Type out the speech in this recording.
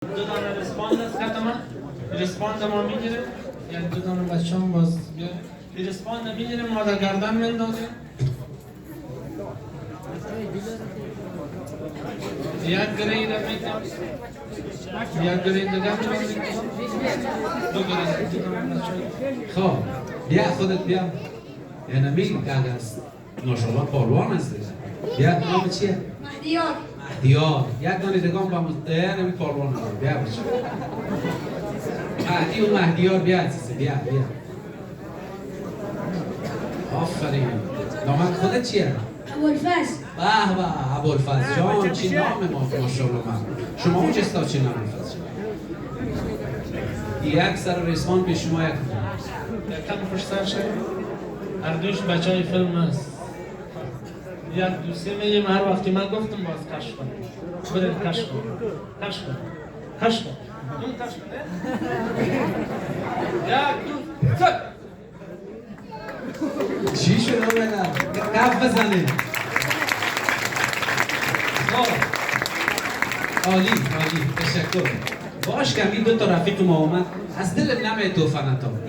دو دانه رسپاند است خط من رسپاند ما میگیره یعنی دو دانه بچه هم باز رسپاند میگیره ما در گردن مندازه یک گره را میتیم یک گره دیگر میتیم دو گره خب بیا خودت بیا یعنی میگه اگر ماشاءالله پالوان هستی بیا نام چیه؟ مهدیار مهدیار یک دانه دگان با نمی پالوان نداره بیا بچه مهدی و مهدیار بیا عزیزه بیا آفرین نامت خودت چیه؟ ابوالفضل به به ابوالفضل جان چی نام ماشاءالله من شما اون چستا چی نام ابوالفضل یک سر رسمان به شما یک کم خوش سر شد هر دوش بچه های فیلم هست یک دوسته میگیم هر وقتی من گفتم باز کشف کن برید کشف کن اون کشف کن یک دو سر چی شد آمدن؟ کف بزنه عالی تشکر باش که این دو تا رفیق ما اومد از دل نمه توفنتا